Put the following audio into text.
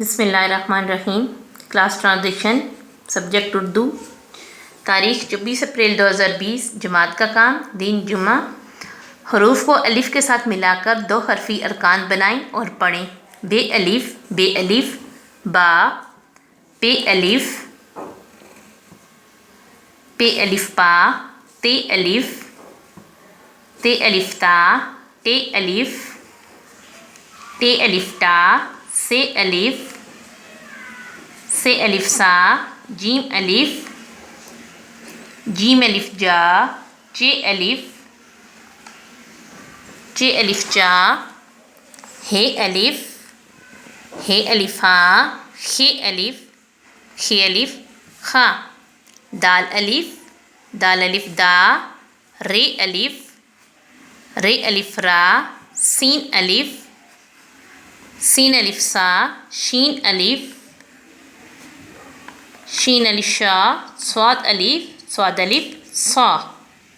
بسم اللہ الرحمن الرحیم۔ کلاس ٹرانزیکشن، سبجیکٹ اردو، تاریخ 24 اپریل 2020، جماعت کا کام، دن جمعہ۔ حروف کو الف کے ساتھ ملا کر دو حرفی ارکان بنائیں اور پڑھیں۔ بے الف، با، پے الف پا، تے الف تا، ٹے الف ٹا، سے الف سا، جیم الف جا، چے الف چا، ہے الف ہا، خے الف خا، دال الف دا، رے الف را، سین الف سا، شین الف شا، صاد الف صا۔